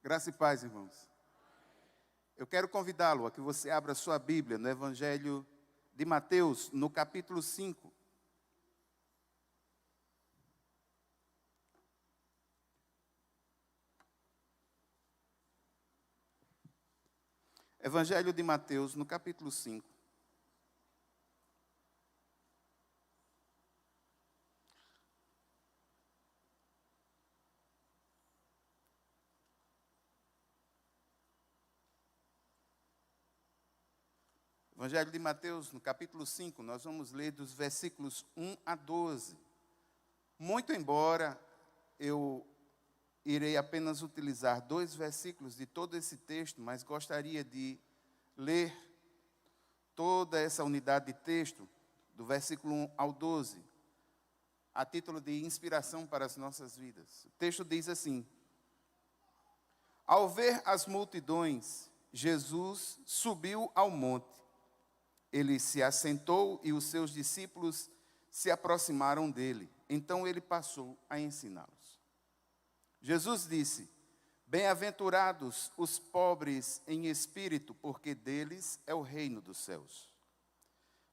Graça e paz, irmãos. Eu quero convidá-lo a que você abra sua Bíblia no Evangelho de Mateus, no capítulo 5. Evangelho de Mateus, no capítulo 5. Evangelho de Mateus, no capítulo 5, nós vamos ler dos versículos 1 a 12. Muito embora eu irei apenas utilizar 2 versículos de todo esse texto, mas gostaria de ler toda essa unidade de texto, do versículo 1 ao 12, a título de inspiração para as nossas vidas. O texto diz assim: Ao ver as multidões, Jesus subiu ao monte. Ele se assentou e os seus discípulos se aproximaram dele. Então ele passou a ensiná-los. Jesus disse: Bem-aventurados os pobres em espírito, porque deles é o reino dos céus.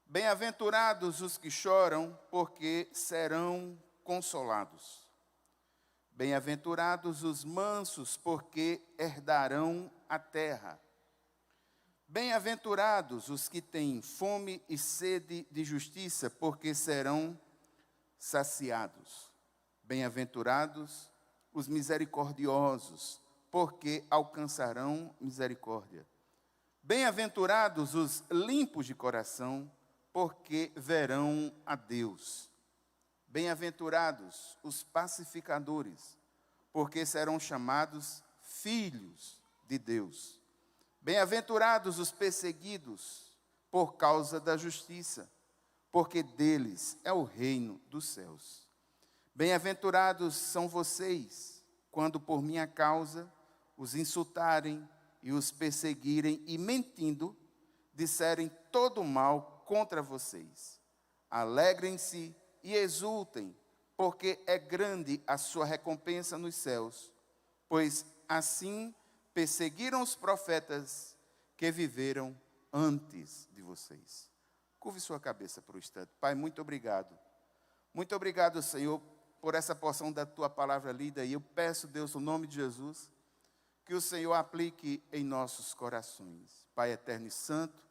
Bem-aventurados os que choram, porque serão consolados. Bem-aventurados os mansos, porque herdarão a terra. Bem-aventurados os que têm fome e sede de justiça, porque serão saciados. Bem-aventurados os misericordiosos, porque alcançarão misericórdia. Bem-aventurados os limpos de coração, porque verão a Deus. Bem-aventurados os pacificadores, porque serão chamados filhos de Deus. Bem-aventurados os perseguidos por causa da justiça, porque deles é o reino dos céus. Bem-aventurados são vocês, quando por minha causa os insultarem e os perseguirem e, mentindo, disserem todo mal contra vocês. Alegrem-se e exultem, porque é grande a sua recompensa nos céus, pois assim perseguiram os profetas que viveram antes de vocês. Curve sua cabeça para o instante. Pai, muito obrigado. Muito obrigado, Senhor, por essa porção da tua palavra lida. E eu peço, Deus, no nome de Jesus, que o Senhor aplique em nossos corações. Pai eterno e santo,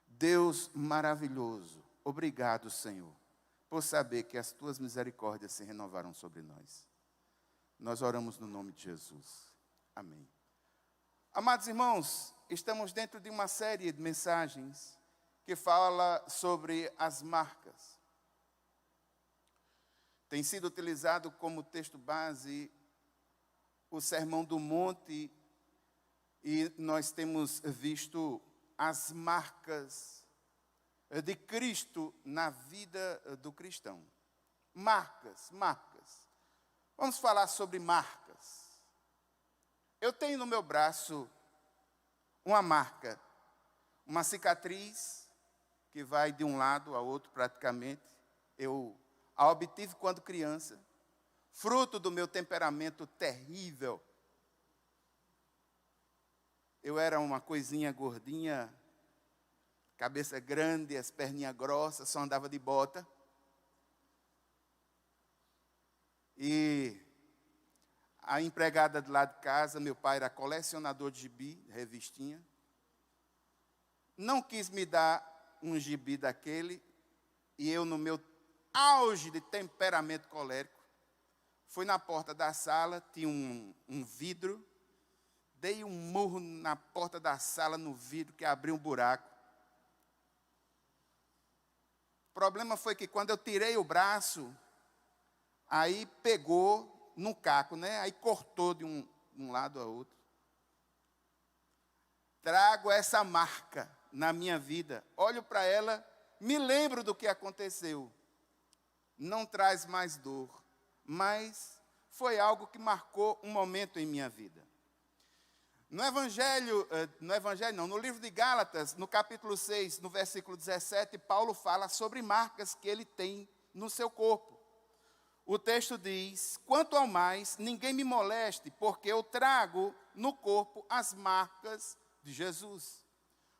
Deus maravilhoso, obrigado, Senhor, por saber que as tuas misericórdias se renovaram sobre nós. Nós oramos no nome de Jesus. Amém. Amados irmãos, estamos dentro de uma série de mensagens que fala sobre as marcas. Tem sido utilizado como texto base o Sermão do Monte e nós temos visto as marcas de Cristo na vida do cristão. Marcas. Vamos falar sobre marcas. Eu tenho no meu braço uma marca, uma cicatriz que vai de um lado ao outro praticamente. Eu a obtive quando criança, fruto do meu temperamento terrível. Eu era uma coisinha gordinha, cabeça grande, as perninhas grossas, só andava de bota. E a empregada do lado de casa, meu pai era colecionador de gibi, revistinha. Não quis me dar um gibi daquele, e eu, no meu auge de temperamento colérico, fui na porta da sala, tinha um vidro, dei um murro na porta da sala, no vidro, que abriu um buraco. O problema foi que quando eu tirei o braço, aí pegou num caco, né? Aí cortou de um lado ao outro. Trago essa marca na minha vida. Olho para ela, me lembro do que aconteceu. Não traz mais dor, mas foi algo que marcou um momento em minha vida. No livro de Gálatas, no capítulo 6, no versículo 17, Paulo fala sobre marcas que ele tem no seu corpo. o texto diz: quanto ao mais, ninguém me moleste, porque eu trago no corpo as marcas de Jesus.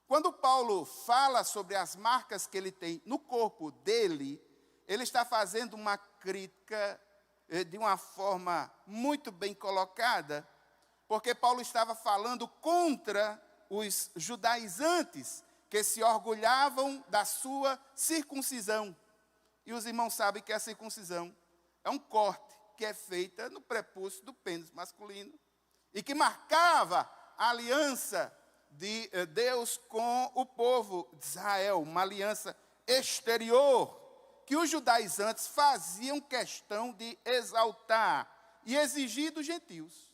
Quando Paulo fala sobre as marcas que ele tem no corpo dele, ele está fazendo uma crítica de uma forma muito bem colocada, porque Paulo estava falando contra os judaizantes que se orgulhavam da sua circuncisão. E os irmãos sabem que a circuncisão é um corte que é feita no prepúcio do pênis masculino e que marcava a aliança de Deus com o povo de Israel, uma aliança exterior que os judaizantes faziam questão de exaltar e exigir dos gentios.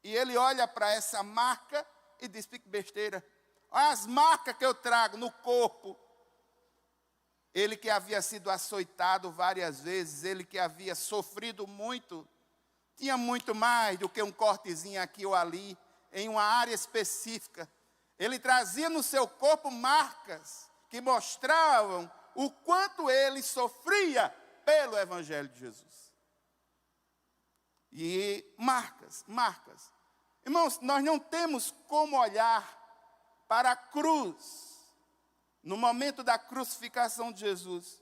E ele olha para essa marca e diz: que besteira, olha as marcas que eu trago no corpo. Ele que havia sido açoitado várias vezes, ele que havia sofrido muito, tinha muito mais do que um cortezinho aqui ou ali, em uma área específica. Ele trazia no seu corpo marcas que mostravam o quanto ele sofria pelo Evangelho de Jesus. E marcas. Irmãos, nós não temos como olhar para a cruz no momento da crucificação de Jesus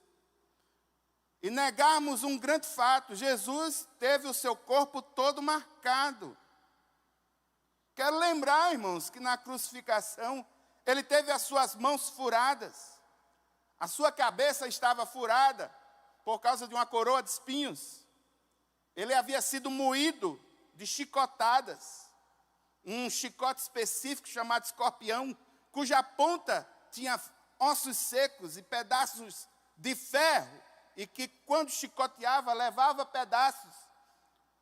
e negarmos um grande fato: Jesus teve o seu corpo todo marcado. Quero lembrar, irmãos, que na crucificação ele teve as suas mãos furadas, a sua cabeça estava furada por causa de uma coroa de espinhos. Ele havia sido moído de chicotadas, um chicote específico chamado escorpião, cuja ponta tinha ossos secos e pedaços de ferro, e que quando chicoteava, levava pedaços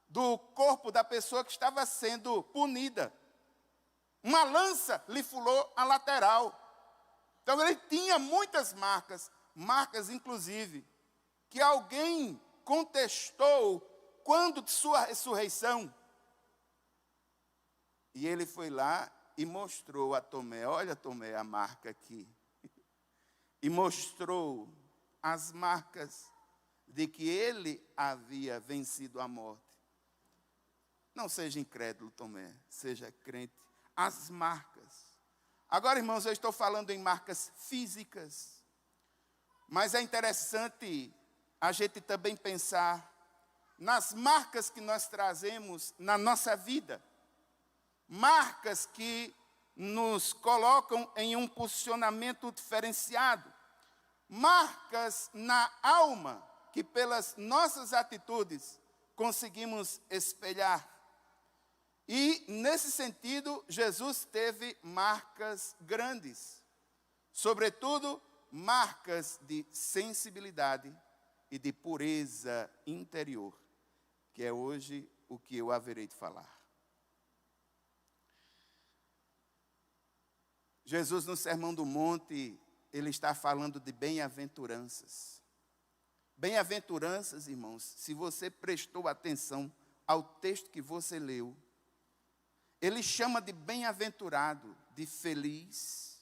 do corpo da pessoa que estava sendo punida. Uma lança lhe furou a lateral. Então ele tinha muitas marcas inclusive, que alguém contestou quando de sua ressurreição. E ele foi lá e mostrou a Tomé: olha, Tomé, a marca aqui. E mostrou as marcas de que ele havia vencido a morte. Não seja incrédulo, Tomé, seja crente. As marcas. Agora, irmãos, eu estou falando em marcas físicas, mas é interessante a gente também pensar nas marcas que nós trazemos na nossa vida. Marcas que nos colocam em um posicionamento diferenciado. Marcas na alma que pelas nossas atitudes conseguimos espelhar. E, nesse sentido, Jesus teve marcas grandes. Sobretudo, marcas de sensibilidade e de pureza interior, que é hoje o que eu haverei de falar. Jesus, no Sermão do Monte, ele está falando de bem-aventuranças. Bem-aventuranças, irmãos, se você prestou atenção ao texto que você leu, ele chama de bem-aventurado, de feliz,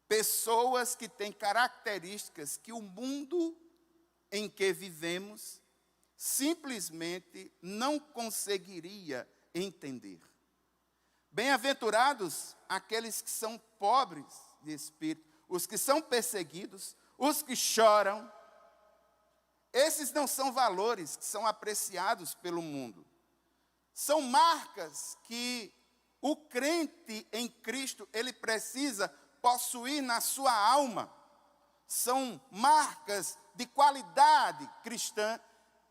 pessoas que têm características que o mundo em que vivemos simplesmente não conseguiria entender. Bem-aventurados aqueles que são pobres de espírito, os que são perseguidos, os que choram. Esses não são valores que são apreciados pelo mundo. São marcas que o crente em Cristo, ele precisa possuir na sua alma. São marcas de qualidade cristã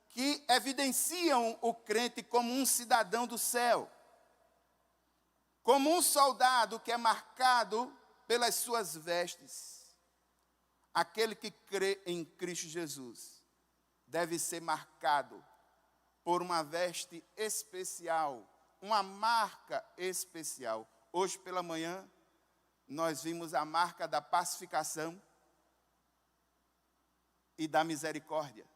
que evidenciam o crente como um cidadão do céu. Como um soldado que é marcado pelas suas vestes. Aquele que crê em Cristo Jesus deve ser marcado por uma veste especial, uma marca especial. Hoje pela manhã, nós vimos a marca da pacificação e da misericórdia.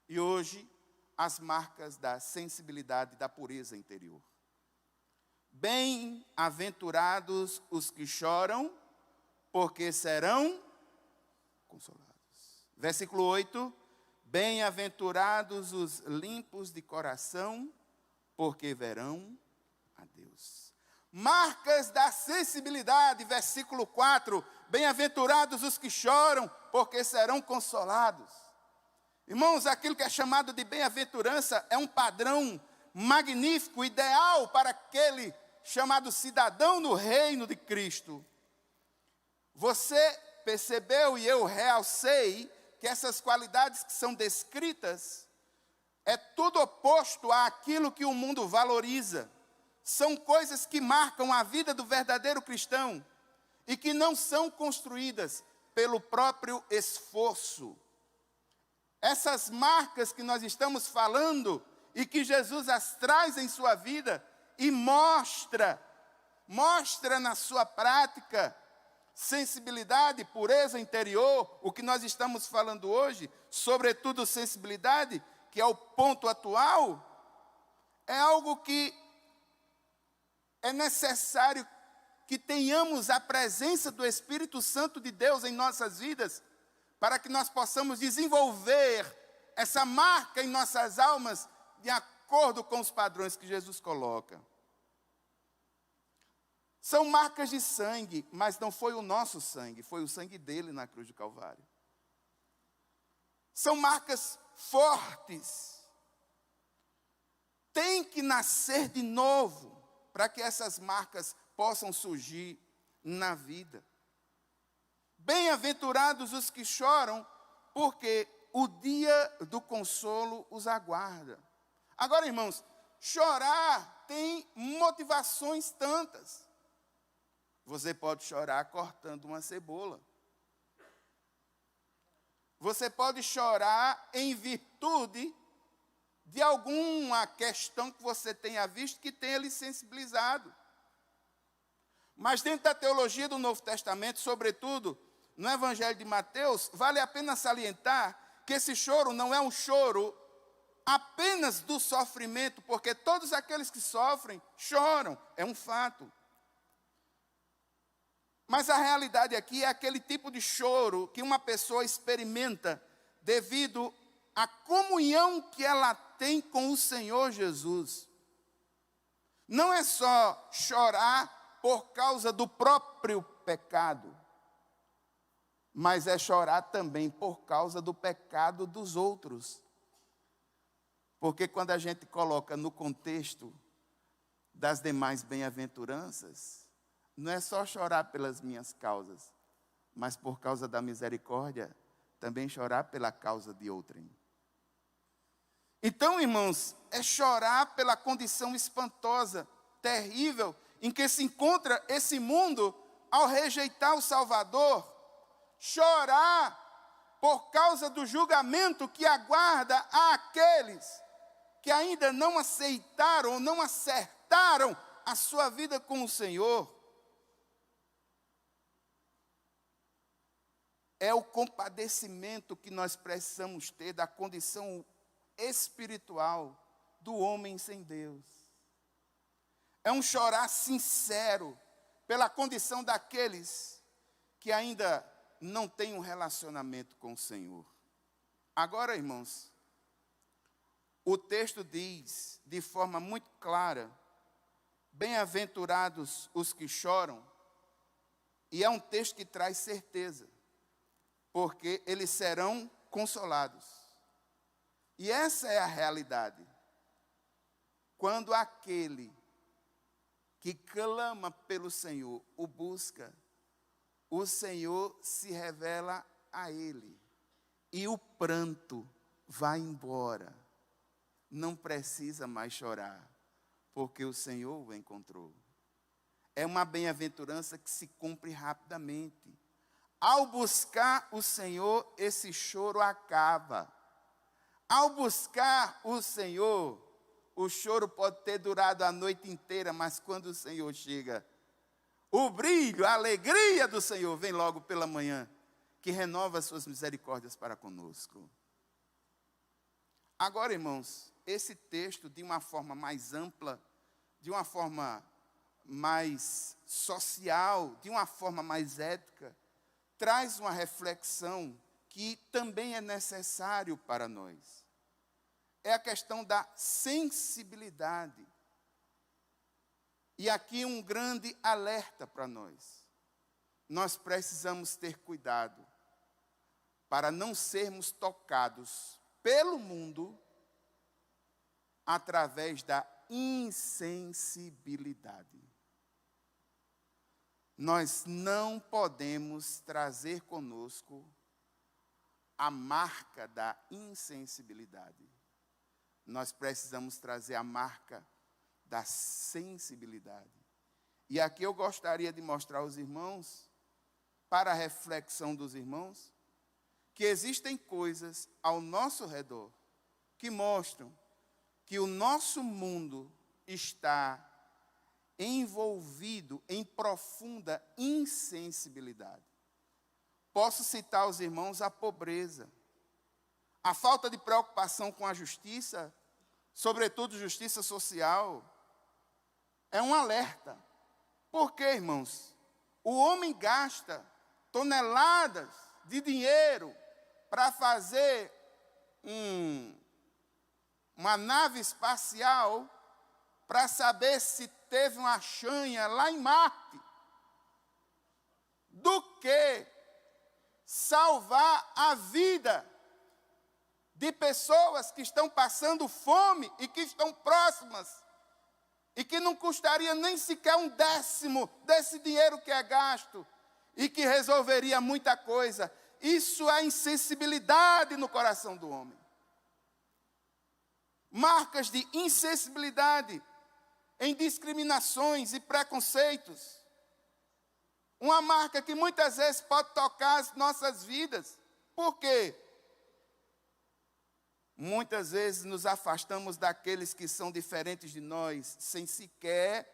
E hoje, as marcas da sensibilidade e da pureza interior. Bem-aventurados os que choram, porque serão consolados. Versículo 8. Bem-aventurados os limpos de coração, porque verão a Deus. Marcas da sensibilidade, versículo 4. Bem-aventurados os que choram, porque serão consolados. Irmãos, aquilo que é chamado de bem-aventurança é um padrão magnífico, ideal para aquele chamado cidadão no reino de Cristo. Você percebeu e eu realcei que essas qualidades que são descritas é tudo oposto àquilo que o mundo valoriza. São coisas que marcam a vida do verdadeiro cristão e que não são construídas pelo próprio esforço. Essas marcas que nós estamos falando e que Jesus as traz em sua vida e mostra na sua prática sensibilidade, pureza interior, o que nós estamos falando hoje, sobretudo sensibilidade, que é o ponto atual, é algo que é necessário que tenhamos a presença do Espírito Santo de Deus em nossas vidas, para que nós possamos desenvolver essa marca em nossas almas, de acordo com os padrões que Jesus coloca. São marcas de sangue, mas não foi o nosso sangue, foi o sangue dele na cruz do Calvário. São marcas fortes. Tem que nascer de novo para que essas marcas possam surgir na vida. Bem-aventurados os que choram, porque o dia do consolo os aguarda. Agora, irmãos, chorar tem motivações tantas. Você pode chorar cortando uma cebola. Você pode chorar em virtude de alguma questão que você tenha visto que tenha lhe sensibilizado. Mas dentro da teologia do Novo Testamento, sobretudo no Evangelho de Mateus, vale a pena salientar que esse choro não é um choro apenas do sofrimento, porque todos aqueles que sofrem choram, é um fato. Mas a realidade aqui é aquele tipo de choro que uma pessoa experimenta devido à comunhão que ela tem com o Senhor Jesus. Não é só chorar por causa do próprio pecado, mas é chorar também por causa do pecado dos outros. Porque quando a gente coloca no contexto das demais bem-aventuranças, não é só chorar pelas minhas causas, mas por causa da misericórdia, também chorar pela causa de outrem. Então, irmãos, é chorar pela condição espantosa, terrível, em que se encontra esse mundo ao rejeitar o Salvador. Chorar por causa do julgamento que aguarda aqueles que ainda não aceitaram ou não acertaram a sua vida com o Senhor. É o compadecimento que nós precisamos ter da condição espiritual do homem sem Deus. É um chorar sincero pela condição daqueles que ainda não têm um relacionamento com o Senhor. Agora, irmãos, o texto diz de forma muito clara: bem-aventurados os que choram, e é um texto que traz certeza, porque eles serão consolados. E essa é a realidade. Quando aquele que clama pelo Senhor o busca, o Senhor se revela a ele. E o pranto vai embora. Não precisa mais chorar, porque o Senhor o encontrou. É uma bem-aventurança que se cumpre rapidamente. Ao buscar o Senhor, esse choro acaba. Ao buscar o Senhor, o choro pode ter durado a noite inteira, mas quando o Senhor chega, o brilho, a alegria do Senhor vem logo pela manhã, que renova as suas misericórdias para conosco. Agora, irmãos, esse texto, de uma forma mais ampla, de uma forma mais social, de uma forma mais ética, traz uma reflexão que também é necessário para nós. É a questão da sensibilidade. E aqui um grande alerta para nós. Nós precisamos ter cuidado para não sermos tocados pelo mundo através da insensibilidade. Nós não podemos trazer conosco a marca da insensibilidade. Nós precisamos trazer a marca da sensibilidade. E aqui eu gostaria de mostrar aos irmãos, para a reflexão dos irmãos, que existem coisas ao nosso redor que mostram que o nosso mundo está envolvido em profunda insensibilidade. Posso citar aos irmãos a pobreza, a falta de preocupação com a justiça, sobretudo justiça social, é um alerta. Por quê, irmãos? O homem gasta toneladas de dinheiro para fazer uma nave espacial para saber se teve uma chanha lá em Marte, do que salvar a vida de pessoas que estão passando fome e que estão próximas e que não custaria nem sequer 1/10 desse dinheiro que é gasto e que resolveria muita coisa. Isso é insensibilidade no coração do homem. Marcas de insensibilidade em discriminações e preconceitos. Uma marca que muitas vezes pode tocar as nossas vidas. Por quê? Muitas vezes nos afastamos daqueles que são diferentes de nós, sem sequer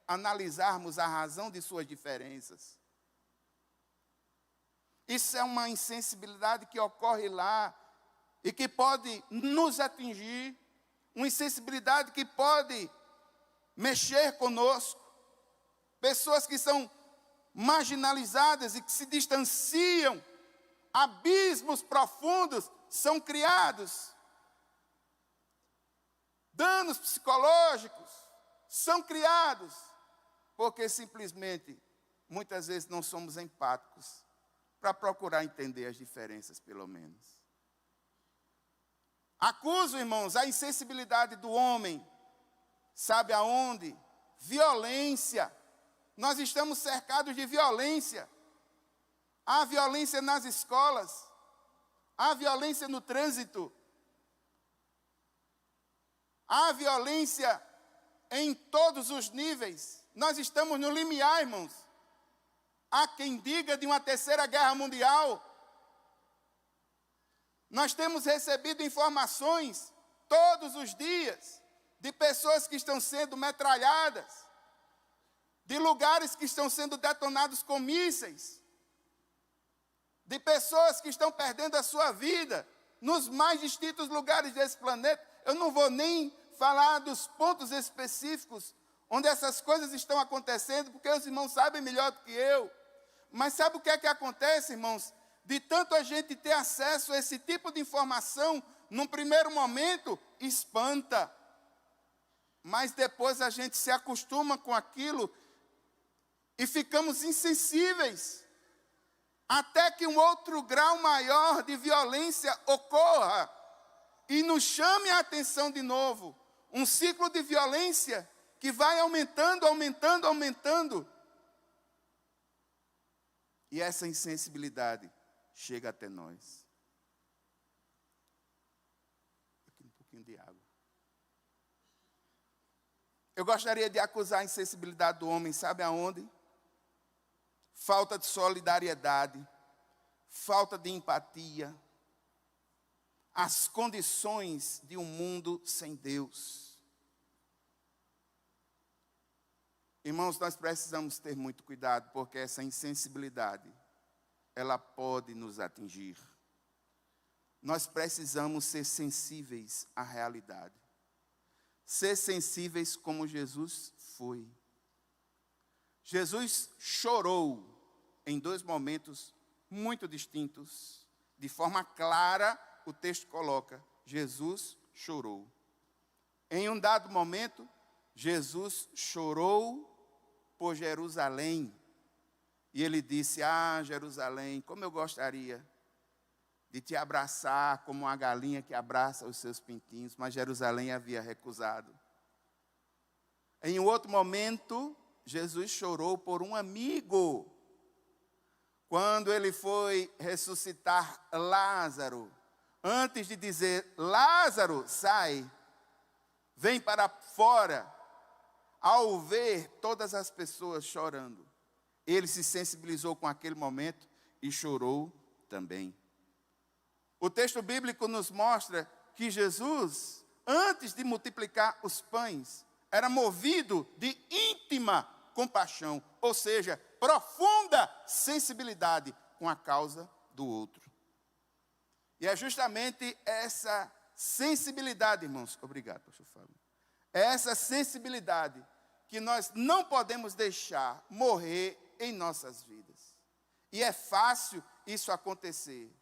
analisarmos a razão de suas diferenças. Isso é uma insensibilidade que ocorre lá e que pode nos atingir, uma insensibilidade que pode mexer conosco. Pessoas que são marginalizadas e que se distanciam, abismos profundos são criados. Danos psicológicos são criados, porque simplesmente, muitas vezes não somos empáticos para procurar entender as diferenças, pelo menos. Acuso, irmãos, a insensibilidade do homem, sabe aonde? Violência. Nós estamos cercados de violência. Há violência nas escolas, há violência no trânsito, há violência em todos os níveis. Nós estamos no limiar, irmãos. Há quem diga de uma terceira guerra mundial. Nós temos recebido informações todos os dias de pessoas que estão sendo metralhadas, de lugares que estão sendo detonados com mísseis, de pessoas que estão perdendo a sua vida nos mais distintos lugares desse planeta. Eu não vou nem falar dos pontos específicos onde essas coisas estão acontecendo, porque os irmãos sabem melhor do que eu. Mas sabe o que é que acontece, irmãos? De tanto a gente ter acesso a esse tipo de informação, num primeiro momento, espanta. Mas depois a gente se acostuma com aquilo e ficamos insensíveis. Até que um outro grau maior de violência ocorra e nos chame a atenção de novo. Um ciclo de violência que vai aumentando, aumentando, aumentando. E essa insensibilidade chega até nós. Aqui um pouquinho de água. Eu gostaria de acusar a insensibilidade do homem, sabe aonde? Falta de solidariedade, falta de empatia, as condições de um mundo sem Deus. Irmãos, nós precisamos ter muito cuidado, porque essa insensibilidade, ela pode nos atingir. Nós precisamos ser sensíveis à realidade. Ser sensíveis como Jesus foi. Jesus chorou em 2 momentos muito distintos, de forma clara, o texto coloca: Jesus chorou. Em um dado momento, Jesus chorou por Jerusalém. E ele disse: ah, Jerusalém, como eu gostaria de te abraçar como uma galinha que abraça os seus pintinhos. Mas Jerusalém havia recusado. Em um outro momento, Jesus chorou por um amigo. Quando ele foi ressuscitar Lázaro, antes de dizer: Lázaro, sai, vem para fora, ao ver todas as pessoas chorando, ele se sensibilizou com aquele momento e chorou também. O texto bíblico nos mostra que Jesus, antes de multiplicar os pães, era movido de íntima compaixão, ou seja, profunda sensibilidade com a causa do outro. E é justamente essa sensibilidade, irmãos, obrigado, pastor Fábio, é essa sensibilidade que nós não podemos deixar morrer em nossas vidas. E é fácil isso acontecer.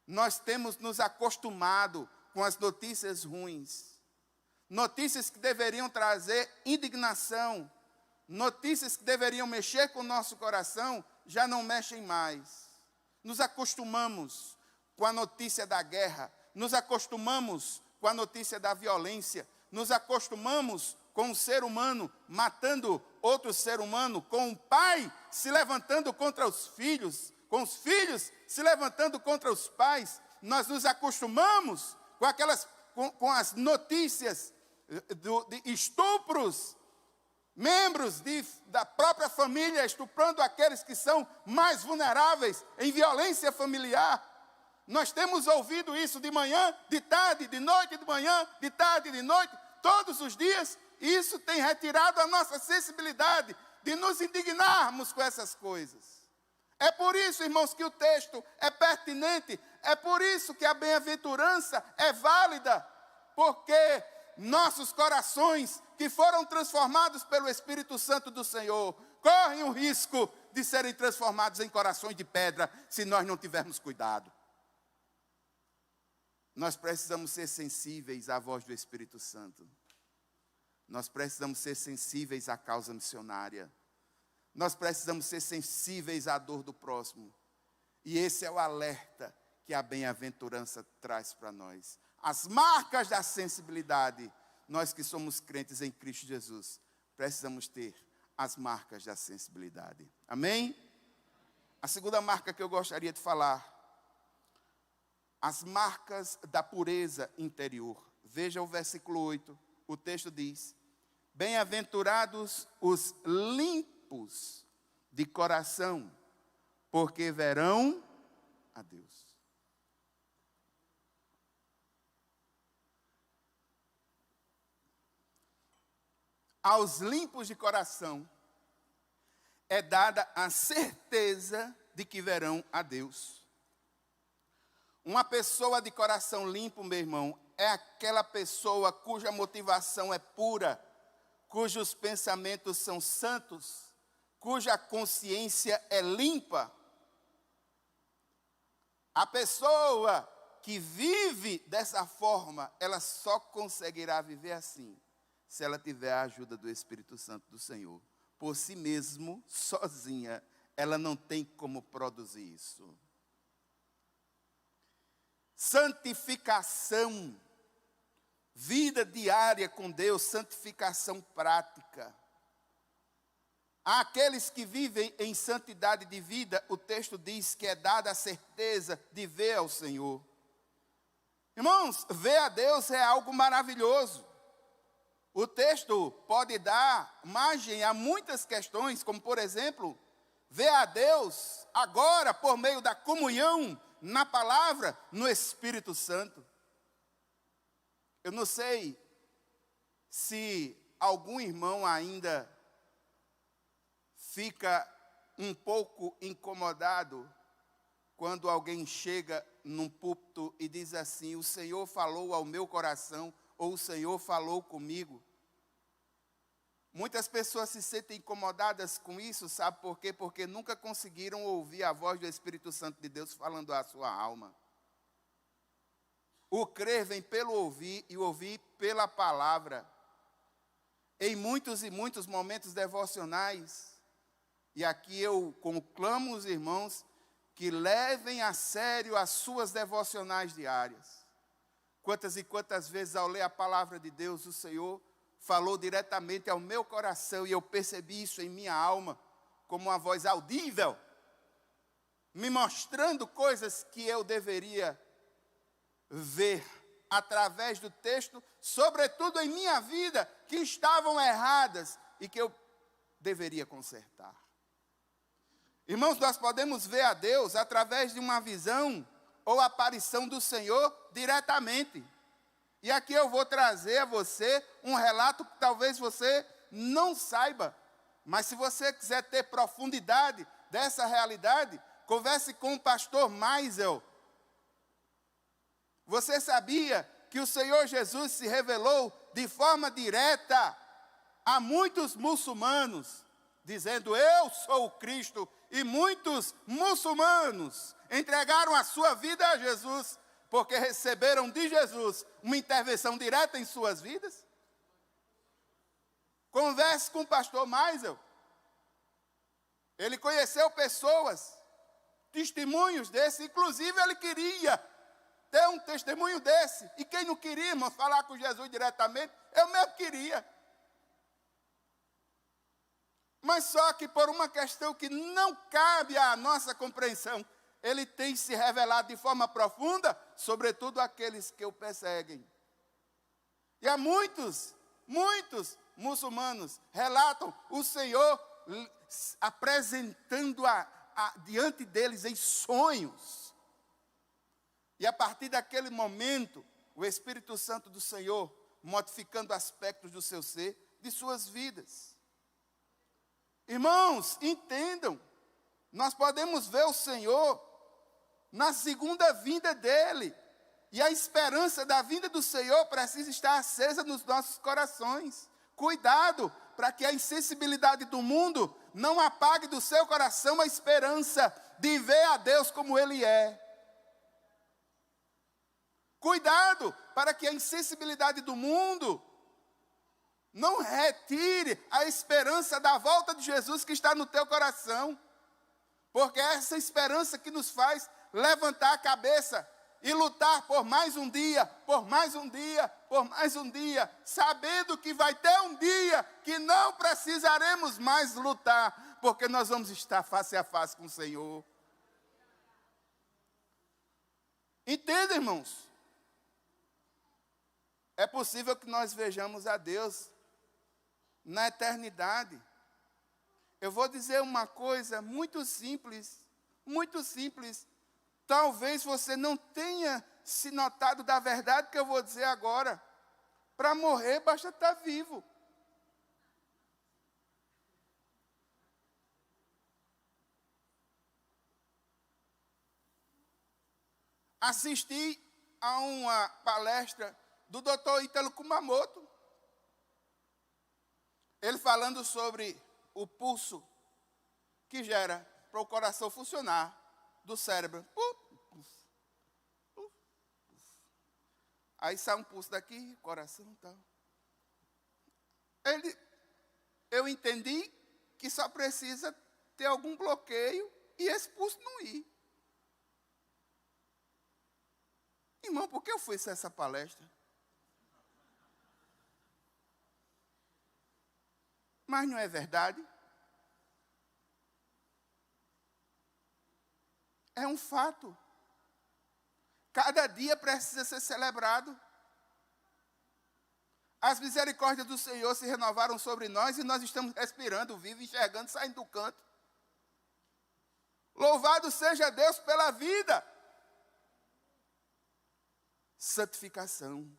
Nós temos nos acostumado com as notícias ruins, notícias que deveriam trazer indignação, notícias que deveriam mexer com o nosso coração, já não mexem mais. Nos acostumamos com a notícia da guerra, nos acostumamos com a notícia da violência, nos acostumamos com um ser humano matando outro ser humano, com um pai se levantando contra os filhos, com os filhos se levantando contra os pais. Nós nos acostumamos com as notícias de estupros, membros da própria família estuprando aqueles que são mais vulneráveis em violência familiar. Nós temos ouvido isso de manhã, de tarde, de noite, de manhã, de tarde, de noite, todos os dias. Isso tem retirado a nossa sensibilidade de nos indignarmos com essas coisas. É por isso, irmãos, que o texto é pertinente, é por isso que a bem-aventurança é válida, porque nossos corações, que foram transformados pelo Espírito Santo do Senhor, correm o risco de serem transformados em corações de pedra, se nós não tivermos cuidado. Nós precisamos ser sensíveis à voz do Espírito Santo. Nós precisamos ser sensíveis à causa missionária. Nós precisamos ser sensíveis à dor do próximo. E esse é o alerta que a bem-aventurança traz para nós. As marcas da sensibilidade, nós que somos crentes em Cristo Jesus, precisamos ter as marcas da sensibilidade. Amém? A segunda marca que eu gostaria de falar, as marcas da pureza interior. Veja o versículo 8, o texto diz: bem-aventurados os limpos de coração, porque verão a Deus. Aos limpos de coração é dada a certeza de que verão a Deus. Uma pessoa de coração limpo, meu irmão, é aquela pessoa cuja motivação é pura, cujos pensamentos são santos, cuja consciência é limpa. A pessoa que vive dessa forma, ela só conseguirá viver assim, se ela tiver a ajuda do Espírito Santo do Senhor. Por si mesmo, sozinha, ela não tem como produzir isso. Santificação, vida diária com Deus, santificação prática. Àqueles que vivem em santidade de vida, o texto diz que é dada a certeza de ver ao Senhor. Irmãos, ver a Deus é algo maravilhoso. O texto pode dar margem a muitas questões, como por exemplo, ver a Deus agora por meio da comunhão na palavra, no Espírito Santo. Eu não sei se algum irmão ainda fica um pouco incomodado quando alguém chega num púlpito e diz assim: o Senhor falou ao meu coração, ou o Senhor falou comigo. Muitas pessoas se sentem incomodadas com isso, sabe por quê? Porque nunca conseguiram ouvir a voz do Espírito Santo de Deus falando à sua alma. O crer vem pelo ouvir e o ouvir pela palavra. Em muitos e muitos momentos devocionais, e aqui eu conclamo os irmãos que levem a sério as suas devocionais diárias. Quantas e quantas vezes ao ler a palavra de Deus, o Senhor falou diretamente ao meu coração, e eu percebi isso em minha alma, como uma voz audível, me mostrando coisas que eu deveria ver através do texto, sobretudo em minha vida, que estavam erradas e que eu deveria consertar. Irmãos, nós podemos ver a Deus através de uma visão ou aparição do Senhor diretamente. E aqui eu vou trazer a você um relato que talvez você não saiba, mas se você quiser ter profundidade dessa realidade, converse com o pastor Maisel. Você sabia que o Senhor Jesus se revelou de forma direta a muitos muçulmanos, dizendo: eu sou o Cristo, e muitos muçulmanos entregaram a sua vida a Jesus, porque receberam de Jesus uma intervenção direta em suas vidas? Converse com o pastor Maisel. Ele conheceu pessoas, testemunhos desse, inclusive ele queria ter um testemunho desse. E quem não queria, irmãos, falar com Jesus diretamente, eu mesmo queria. Mas só que por uma questão que não cabe à nossa compreensão, ele tem se revelado de forma profunda, sobretudo àqueles que o perseguem. E há muitos muçulmanos relatam o Senhor apresentando diante deles em sonhos. E a partir daquele momento, o Espírito Santo do Senhor modificando aspectos do seu ser, de suas vidas. Irmãos, entendam, nós podemos ver o Senhor na segunda vinda dEle. E a esperança da vinda do Senhor precisa estar acesa nos nossos corações. Cuidado para que a insensibilidade do mundo não apague do seu coração a esperança de ver a Deus como Ele é. Cuidado para que a insensibilidade do mundo não retire a esperança da volta de Jesus que está no teu coração. Porque é essa esperança que nos faz levantar a cabeça e lutar por mais um dia, por mais um dia, por mais um dia, sabendo que vai ter um dia que não precisaremos mais lutar, porque nós vamos estar face a face com o Senhor. Entenda, irmãos? É possível que nós vejamos a Deus na eternidade. Eu vou dizer uma coisa muito simples, muito simples. Talvez você não tenha se notado da verdade que eu vou dizer agora. Para morrer, basta estar vivo. Assisti a uma palestra do Dr. Ítalo Kumamoto. Ele falando sobre o pulso que gera para o coração funcionar do cérebro. Aí sai um pulso daqui, coração e tal. Eu entendi que só precisa ter algum bloqueio e esse pulso não ir. Irmão, por que eu fui essa palestra? Mas não é verdade? É um fato. Cada dia precisa ser celebrado. As misericórdias do Senhor se renovaram sobre nós e nós estamos respirando, vivo, enxergando, saindo do canto. Louvado seja Deus pela vida. Santificação.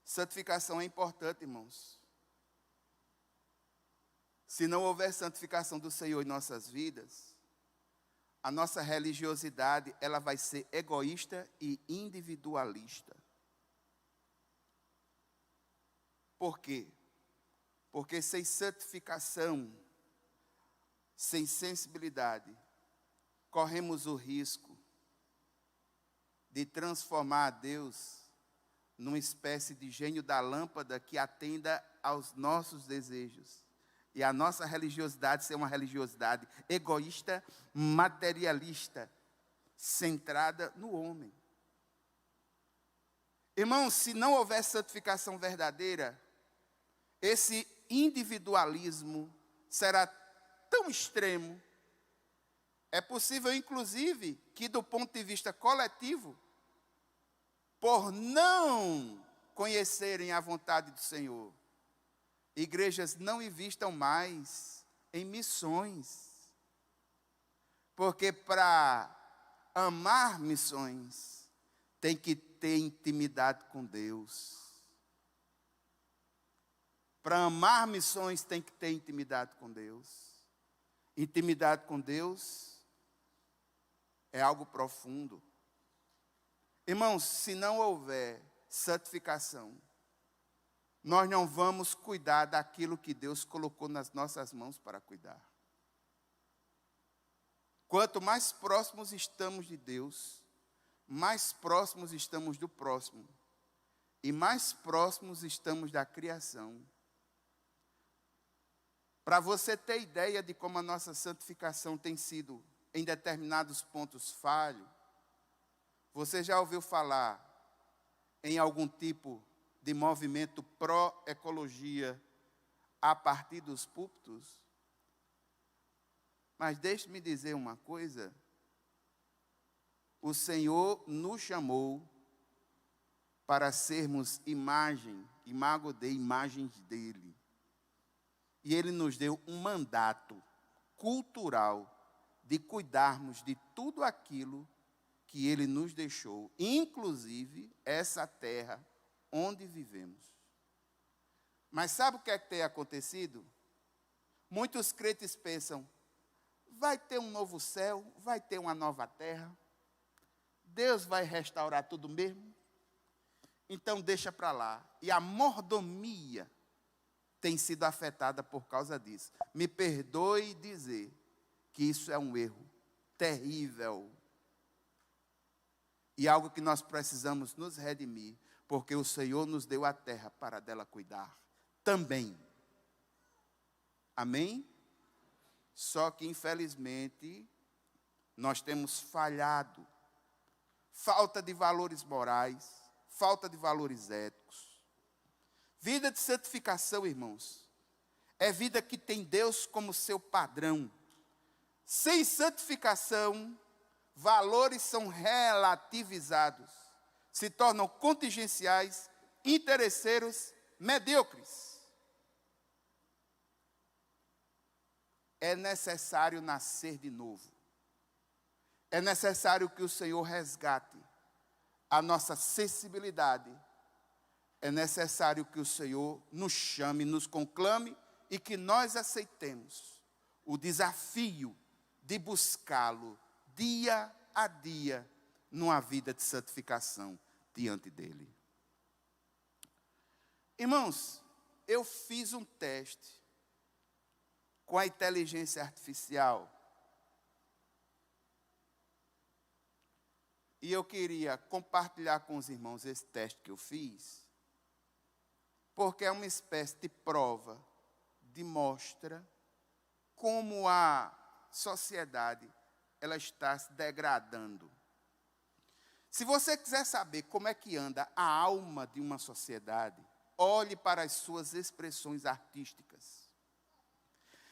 Santificação é importante, irmãos. Se não houver santificação do Senhor em nossas vidas, a nossa religiosidade, ela vai ser egoísta e individualista. Por quê? Porque sem santificação, sem sensibilidade, corremos o risco de transformar a Deus numa espécie de gênio da lâmpada que atenda aos nossos desejos. E a nossa religiosidade ser uma religiosidade egoísta, materialista, centrada no homem. Irmãos, se não houver santificação verdadeira, esse individualismo será tão extremo. É possível, inclusive, que do ponto de vista coletivo, por não conhecerem a vontade do Senhor, igrejas não investam mais em missões. Porque para amar missões, tem que ter intimidade com Deus. Para amar missões, tem que ter intimidade com Deus. Intimidade com Deus é algo profundo. Irmãos, se não houver santificação, nós não vamos cuidar daquilo que Deus colocou nas nossas mãos para cuidar. Quanto mais próximos estamos de Deus, mais próximos estamos do próximo. E mais próximos estamos da criação. Para você ter ideia de como a nossa santificação tem sido em determinados pontos falho, você já ouviu falar em algum tipo de movimento pró-ecologia a partir dos púlpitos? Mas deixe-me dizer uma coisa. O Senhor nos chamou para sermos imago de imagens dEle. E Ele nos deu um mandato cultural de cuidarmos de tudo aquilo que Ele nos deixou, inclusive essa terra onde vivemos. Mas sabe o que é que tem acontecido? Muitos crentes pensam, vai ter um novo céu, vai ter uma nova terra, Deus vai restaurar tudo mesmo, então deixa para lá. E a mordomia tem sido afetada por causa disso. Me perdoe dizer que isso é um erro terrível. E algo que nós precisamos nos redimir, porque o Senhor nos deu a terra para dela cuidar também. Amém? Só que, infelizmente, nós temos falhado. Falta de valores morais, falta de valores éticos. Vida de santificação, irmãos, é vida que tem Deus como seu padrão. Sem santificação, valores são relativizados, se tornam contingenciais, interesseiros, medíocres. É necessário nascer de novo. É necessário que o Senhor resgate a nossa sensibilidade. É necessário que o Senhor nos chame, nos conclame e que nós aceitemos o desafio de buscá-lo dia a dia numa vida de santificação diante dele. Irmãos, eu fiz um teste com a inteligência artificial e eu queria compartilhar com os irmãos esse teste que eu fiz, porque é uma espécie de prova, de mostra como a sociedade ela está se degradando. Se você quiser saber como é que anda a alma de uma sociedade, olhe para as suas expressões artísticas.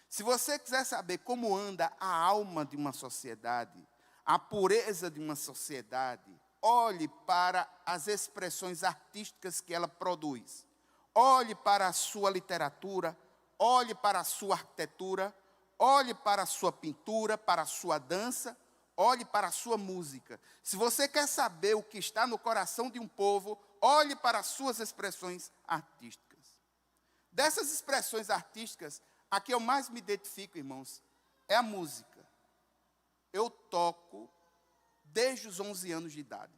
Se você quiser saber como anda a alma de uma sociedade, a pureza de uma sociedade, olhe para as expressões artísticas que ela produz. Olhe para a sua literatura, olhe para a sua arquitetura, olhe para a sua pintura, para a sua dança, olhe para a sua música. Se você quer saber o que está no coração de um povo, olhe para as suas expressões artísticas. Dessas expressões artísticas, a que eu mais me identifico, irmãos, é a música. Eu toco desde os 11 anos de idade.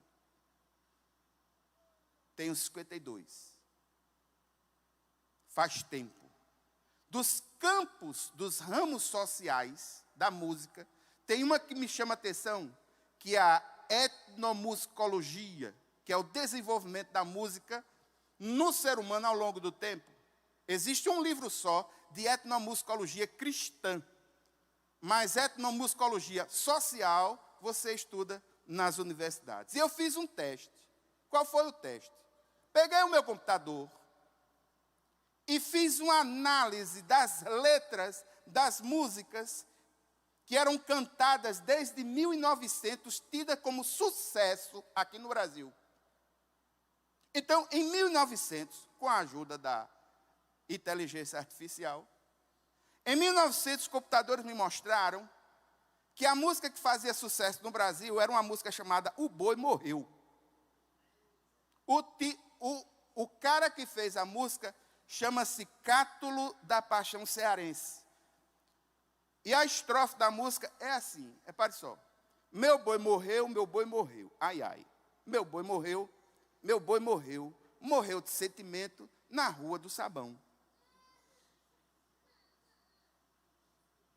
Tenho 52. Faz tempo. dos campos, dos ramos sociais da música, tem uma que me chama a atenção, que é a etnomusicologia, que é o desenvolvimento da música no ser humano ao longo do tempo. Existe um livro só de etnomusicologia cristã, mas etnomusicologia social você estuda nas universidades. E eu fiz um teste. Qual foi o teste? Peguei o meu computador e fiz uma análise das letras das músicas que eram cantadas desde 1900, tidas como sucesso aqui no Brasil. Então, em 1900, com a ajuda da inteligência artificial, em 1900, os computadores me mostraram que a música que fazia sucesso no Brasil era uma música chamada O Boi Morreu. O cara que fez a música chama-se Cátulo da Paixão Cearense. E a estrofe da música é assim, pare só. Meu boi morreu, ai, ai. Meu boi morreu, morreu de sentimento na Rua do Sabão.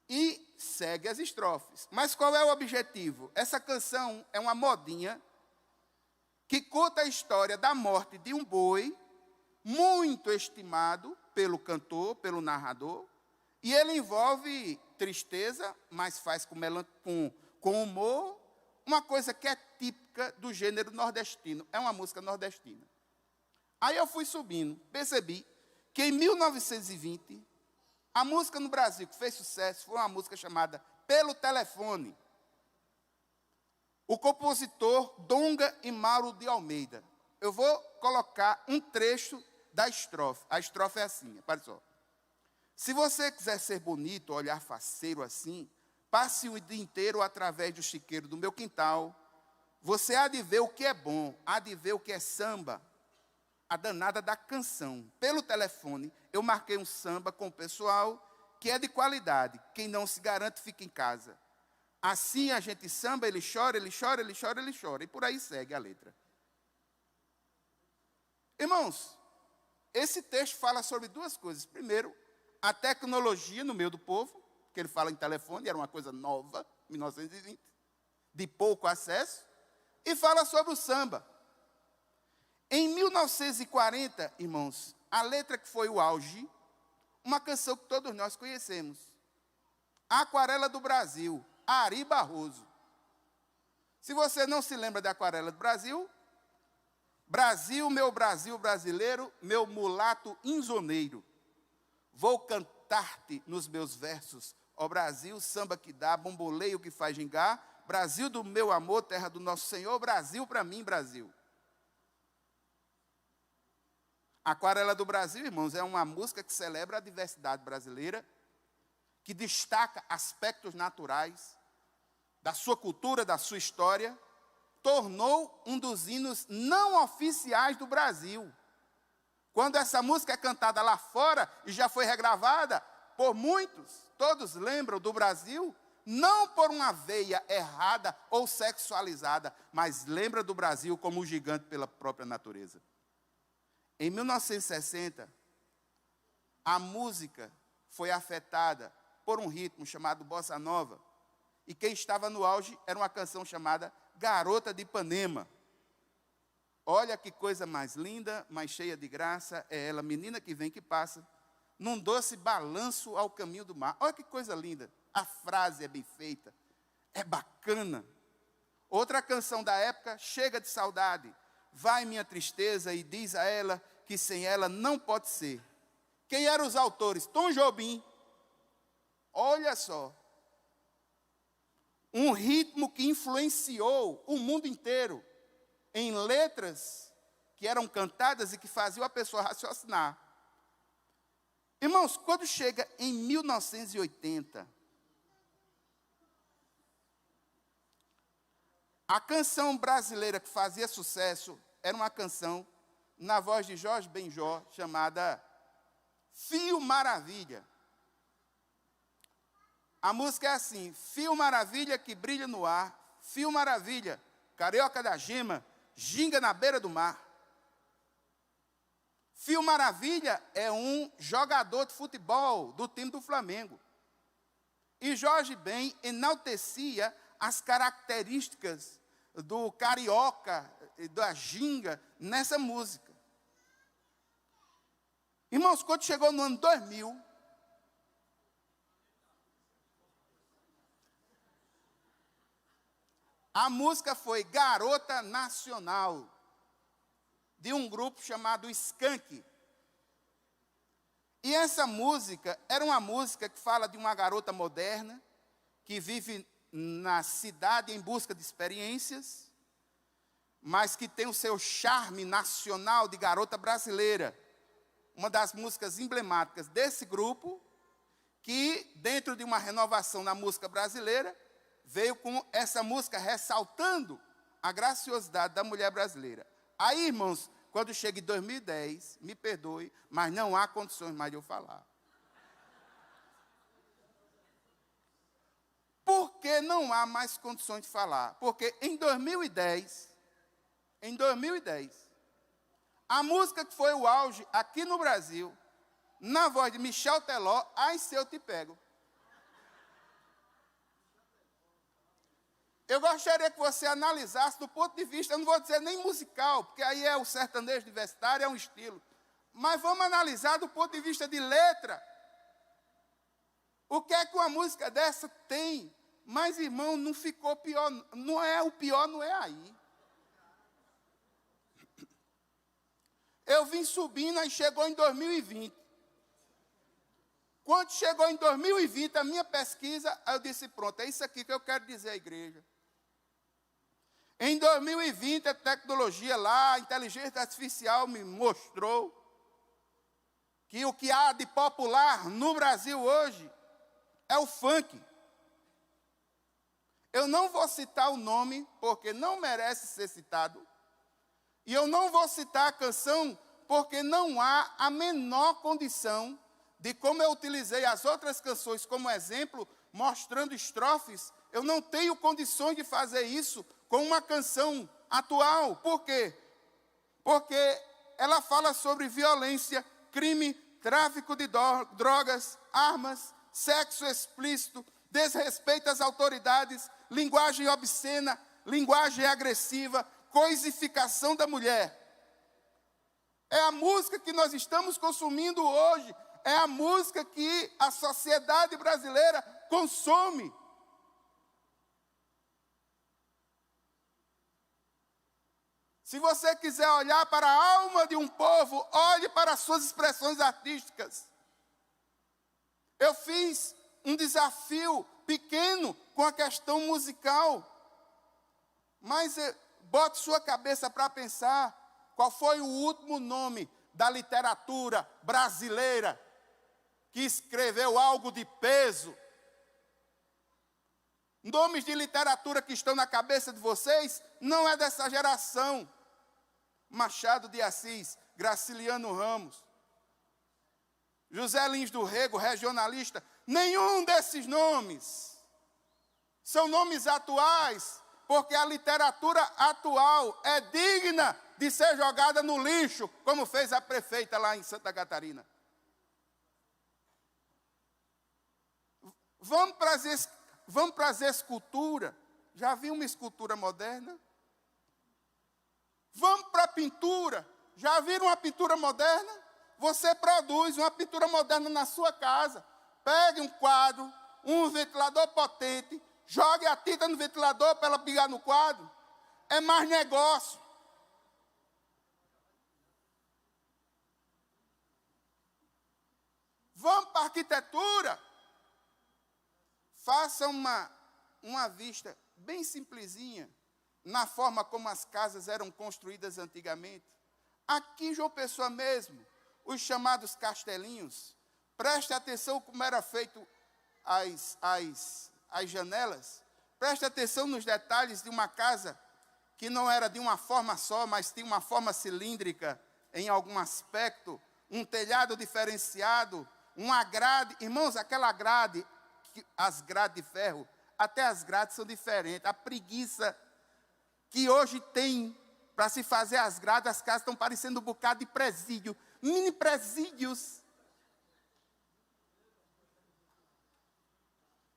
E segue as estrofes. Mas qual é o objetivo? Essa canção é uma modinha que conta a história da morte de um boi muito estimado pelo cantor, pelo narrador, e ele envolve tristeza, mas faz com humor, uma coisa que é típica do gênero nordestino. É uma música nordestina. Aí eu fui subindo, percebi que em 1920, a música no Brasil que fez sucesso foi uma música chamada Pelo Telefone. O compositor Donga e Mauro de Almeida. Eu vou colocar um trecho da estrofe. A estrofe é assim, olha só. Se você quiser ser bonito, olhar faceiro assim, passe o dia inteiro através do chiqueiro do meu quintal. Você há de ver o que é bom, há de ver o que é samba, a danada da canção. Pelo telefone, eu marquei um samba com o pessoal que é de qualidade. Quem não se garante, fica em casa. Assim a gente samba, ele chora, ele chora, ele chora, ele chora. E por aí segue a letra. Irmãos, esse texto fala sobre duas coisas. Primeiro, a tecnologia no meio do povo, que ele fala em telefone, era uma coisa nova, 1920, de pouco acesso, e fala sobre o samba. Em 1940, irmãos, a letra que foi o auge, uma canção que todos nós conhecemos. Aquarela do Brasil, Ari Barroso. Se você não se lembra da Aquarela do Brasil, Brasil, meu Brasil brasileiro, meu mulato insoneiro, vou cantar-te nos meus versos, ó Brasil, samba que dá, bomboleio que faz gingar, Brasil do meu amor, terra do nosso Senhor, Brasil para mim, Brasil. Aquarela do Brasil, irmãos, é uma música que celebra a diversidade brasileira, que destaca aspectos naturais da sua cultura, da sua história, tornou um dos hinos não oficiais do Brasil. Quando essa música é cantada lá fora e já foi regravada por muitos, todos lembram do Brasil, não por uma veia errada ou sexualizada, mas lembra do Brasil como um gigante pela própria natureza. Em 1960, a música foi afetada por um ritmo chamado Bossa Nova, e quem estava no auge era uma canção chamada Garota de Ipanema. Olha que coisa mais linda, mais cheia de graça, é ela, menina que vem que passa, num doce balanço ao caminho do mar. Olha que coisa linda, a frase é bem feita, é bacana. Outra canção da época, Chega de Saudade, vai minha tristeza e diz a ela que sem ela não pode ser. Quem eram os autores? Tom Jobim. Olha só, um ritmo que influenciou o mundo inteiro, em letras que eram cantadas e que faziam a pessoa raciocinar. Irmãos, quando chega em 1980, a canção brasileira que fazia sucesso era uma canção na voz de Jorge Benjor, chamada Fio Maravilha. A música é assim: fio maravilha que brilha no ar, fio maravilha, carioca da gema, ginga na beira do mar. Fio Maravilha é um jogador de futebol do time do Flamengo. E Jorge Ben enaltecia as características do carioca, da ginga, nessa música. Irmãos, quando chegou no ano 2000, a música foi Garota Nacional, de um grupo chamado Skank. E essa música era uma música que fala de uma garota moderna, que vive na cidade em busca de experiências, mas que tem o seu charme nacional de garota brasileira. Uma das músicas emblemáticas desse grupo, que dentro de uma renovação na música brasileira, veio com essa música ressaltando a graciosidade da mulher brasileira. Aí, irmãos, quando chega em 2010, me perdoe, mas não há condições mais de eu falar. Por que não há mais condições de falar? Porque em 2010, a música que foi o auge aqui no Brasil, na voz de Michel Teló, Ai Se Eu Te Pego. Eu gostaria que você analisasse do ponto de vista, eu não vou dizer nem musical, porque aí é o sertanejo universitário, é um estilo. Mas vamos analisar do ponto de vista de letra. O que é que uma música dessa tem? Mas, irmão, não ficou pior, não é o pior, não é aí. Eu vim subindo, aí chegou em 2020. Quando chegou em 2020, a minha pesquisa, eu disse, pronto, é isso aqui que eu quero dizer à igreja. Em 2020, a tecnologia lá, a inteligência artificial me mostrou que o que há de popular no Brasil hoje é o funk. Eu não vou citar o nome, porque não merece ser citado. E eu não vou citar a canção, porque não há a menor condição de, como eu utilizei as outras canções como exemplo, mostrando estrofes, eu não tenho condições de fazer isso com uma canção atual. Por quê? Porque ela fala sobre violência, crime, tráfico de drogas, armas, sexo explícito, desrespeito às autoridades, linguagem obscena, linguagem agressiva, coisificação da mulher. É a música que nós estamos consumindo hoje, é a música que a sociedade brasileira consome. Se você quiser olhar para a alma de um povo, olhe para as suas expressões artísticas. Eu fiz um desafio pequeno com a questão musical, mas bote sua cabeça para pensar qual foi o último nome da literatura brasileira que escreveu algo de peso. Nomes de literatura que estão na cabeça de vocês não é dessa geração. Machado de Assis, Graciliano Ramos, José Lins do Rego, regionalista. Nenhum desses nomes são nomes atuais, porque a literatura atual é digna de ser jogada no lixo, como fez a prefeita lá em Santa Catarina. Vamos para as esculturas. Já viu uma escultura moderna? Vamos para a pintura. Já viram uma pintura moderna? Você produz uma pintura moderna na sua casa. Pegue um quadro, um ventilador potente, jogue a tinta no ventilador para ela pegar no quadro. É mais negócio. Vamos para a arquitetura. Faça uma vista bem simplesinha na forma como as casas eram construídas antigamente. Aqui em João Pessoa mesmo, os chamados castelinhos. Preste atenção como era feito as janelas. Preste atenção nos detalhes de uma casa que não era de uma forma só, mas tinha uma forma cilíndrica em algum aspecto, um telhado diferenciado, uma grade. Irmãos, aquela grade, as grades de ferro, até as grades são diferentes. A preguiça que hoje tem para se fazer as grades, as casas estão parecendo um bocado de presídio. mini presídios.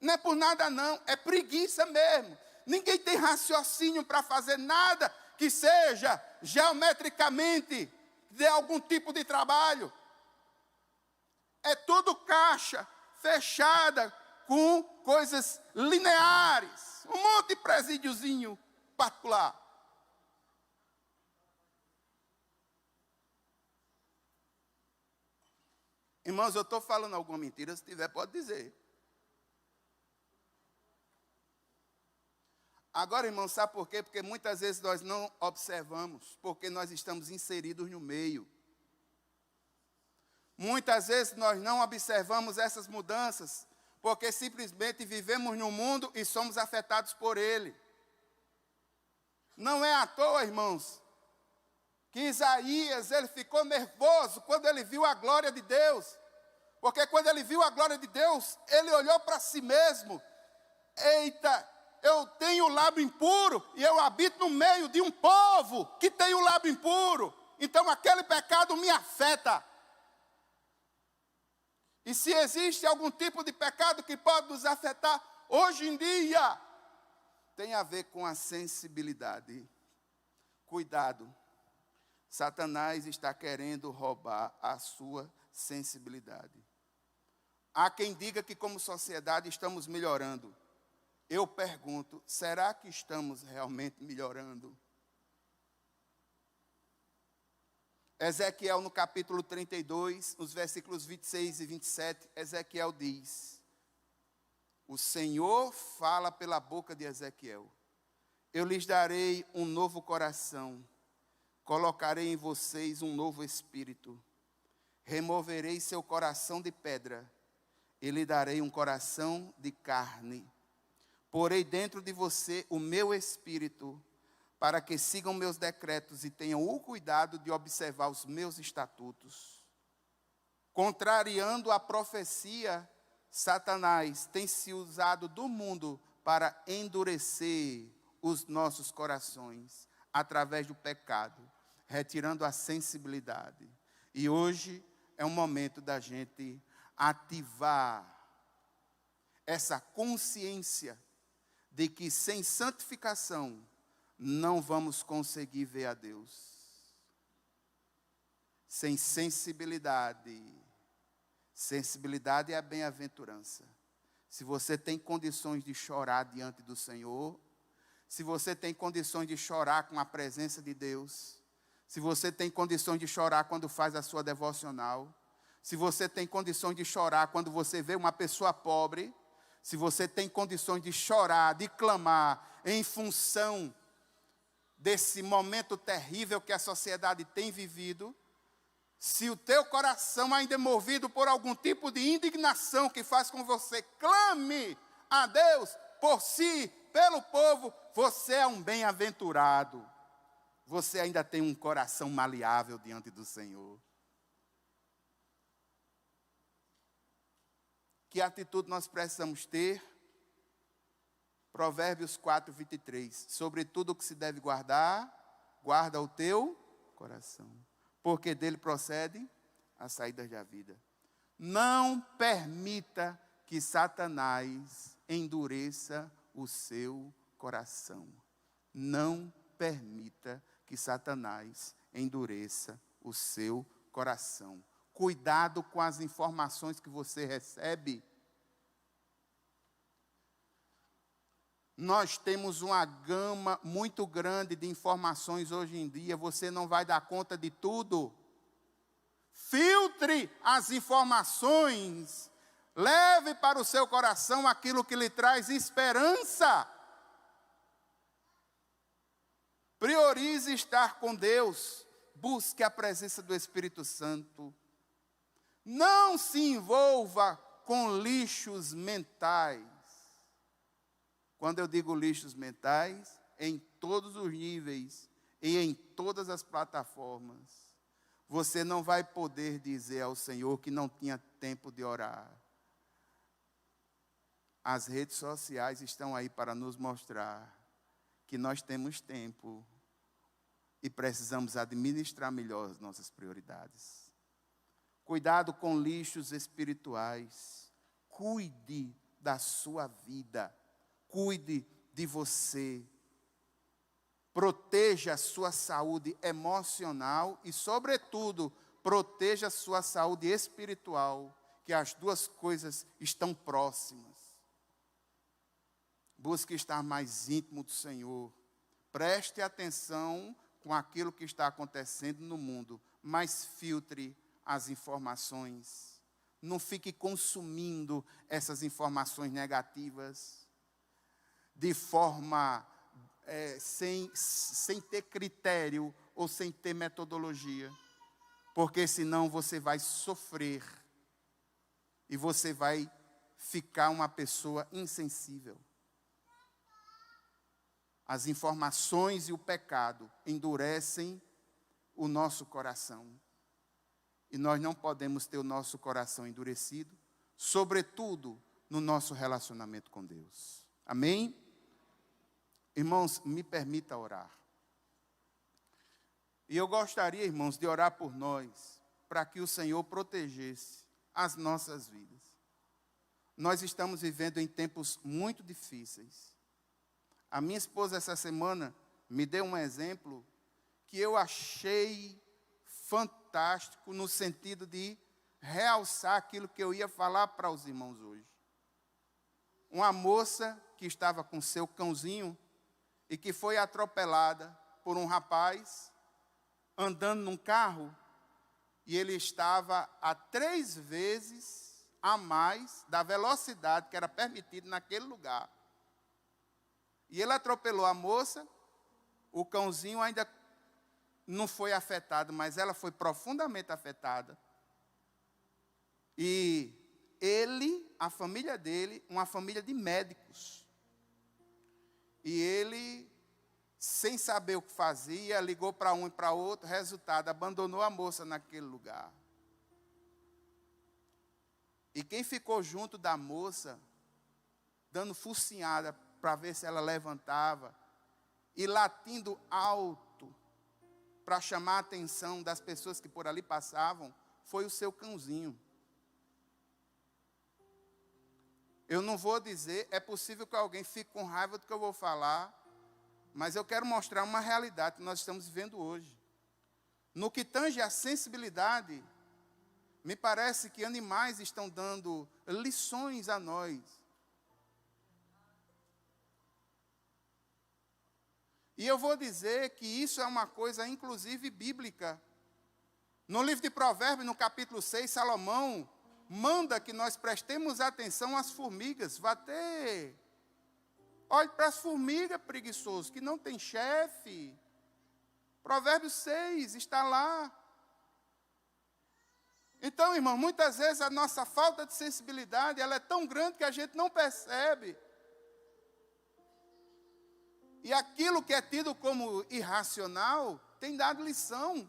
Não é por nada não, é preguiça mesmo. Ninguém tem raciocínio para fazer nada que seja geometricamente de algum tipo de trabalho. É tudo caixa, fechada, com coisas lineares. Um monte de presídiozinho particular. Irmãos, eu estou falando alguma mentira, se tiver pode dizer. Agora, irmãos, sabe por quê? Porque muitas vezes nós não observamos, porque nós estamos inseridos no meio. Muitas vezes nós não observamos essas mudanças, porque simplesmente vivemos no mundo e somos afetados por ele. Não é à toa, irmãos, que Isaías, ele ficou nervoso quando ele viu a glória de Deus. Porque quando ele viu a glória de Deus, ele olhou para si mesmo. Eita, eu tenho o lábio impuro e eu habito no meio de um povo que tem o lábio impuro. Então aquele pecado me afeta. E se existe algum tipo de pecado que pode nos afetar hoje em dia, tem a ver com a sensibilidade. Cuidado. Satanás está querendo roubar a sua sensibilidade. Há quem diga que como sociedade estamos melhorando. Eu pergunto, será que estamos realmente melhorando? Ezequiel no capítulo 32, nos versículos 26 e 27, Ezequiel diz: o Senhor fala pela boca de Ezequiel: eu lhes darei um novo coração, colocarei em vocês um novo espírito, removerei seu coração de pedra e lhe darei um coração de carne. Porei dentro de você o meu espírito, para que sigam meus decretos e tenham o cuidado de observar os meus estatutos. Contrariando a profecia, Satanás tem se usado do mundo para endurecer os nossos corações, através do pecado, retirando a sensibilidade. E hoje é um momento da gente ativar essa consciência de que sem santificação não vamos conseguir ver a Deus. Sem sensibilidade. Sensibilidade é a bem-aventurança. Se você tem condições de chorar diante do Senhor, se você tem condições de chorar com a presença de Deus, se você tem condições de chorar quando faz a sua devocional, se você tem condições de chorar quando você vê uma pessoa pobre, se você tem condições de chorar, de clamar em função desse momento terrível que a sociedade tem vivido, se o teu coração ainda é movido por algum tipo de indignação que faz com que você clame a Deus por si, pelo povo, você é um bem-aventurado. Você ainda tem um coração maleável diante do Senhor. Que atitude nós precisamos ter? Provérbios 4, 23. Sobre tudo o que se deve guardar, guarda o teu coração, porque dele procede as saídas da vida. Não permita que Satanás endureça o seu coração. Não permita que Satanás endureça o seu coração. Cuidado com as informações que você recebe. Nós temos uma gama muito grande de informações hoje em dia. Você não vai dar conta de tudo. Filtre as informações. Leve para o seu coração aquilo que lhe traz esperança. Priorize estar com Deus. Busque a presença do Espírito Santo. Não se envolva com lixos mentais. Quando eu digo lixos mentais, em todos os níveis e em todas as plataformas, você não vai poder dizer ao Senhor que não tinha tempo de orar. As redes sociais estão aí para nos mostrar que nós temos tempo e precisamos administrar melhor as nossas prioridades. Cuidado com lixos espirituais. Cuide da sua vida. Cuide de você. Proteja a sua saúde emocional e, sobretudo, proteja a sua saúde espiritual, que as duas coisas estão próximas. Busque estar mais íntimo do Senhor. Preste atenção com aquilo que está acontecendo no mundo, mas filtre as informações. Não fique consumindo essas informações negativas de forma sem ter critério ou sem ter metodologia, porque senão você vai sofrer e você vai ficar uma pessoa insensível. As informações e o pecado endurecem o nosso coração. E nós não podemos ter o nosso coração endurecido, sobretudo no nosso relacionamento com Deus. Amém? Irmãos, me permita orar. E eu gostaria, irmãos, de orar por nós, para que o Senhor protegesse as nossas vidas. Nós estamos vivendo em tempos muito difíceis. A minha esposa, essa semana, me deu um exemplo que eu achei fantástico, no sentido de realçar aquilo que eu ia falar para os irmãos hoje. Uma moça que estava com seu cãozinho e que foi atropelada por um rapaz andando num carro, e ele estava a 3 vezes a mais da velocidade que era permitida naquele lugar. E ele atropelou a moça, o cãozinho ainda não foi afetado, mas ela foi profundamente afetada. E ele, a família dele, uma família de médicos. E ele, sem saber o que fazia, ligou para um e para outro, resultado, abandonou a moça naquele lugar. E quem ficou junto da moça, dando focinhada para ver se ela levantava, e latindo alto, para chamar a atenção das pessoas que por ali passavam, foi o seu cãozinho. Eu não vou dizer, é possível que alguém fique com raiva do que eu vou falar, mas eu quero mostrar uma realidade que nós estamos vivendo hoje. No que tange à sensibilidade, me parece que animais estão dando lições a nós. E eu vou dizer que isso é uma coisa, inclusive, bíblica. No livro de Provérbios, no capítulo 6, Salomão manda que nós prestemos atenção às formigas. Vá ter. Olhe para as formigas, preguiçosos, que não tem chefe. Provérbios 6 está lá. Então, irmão, muitas vezes a nossa falta de sensibilidade, ela é tão grande que a gente não percebe. E aquilo que é tido como irracional, tem dado lição.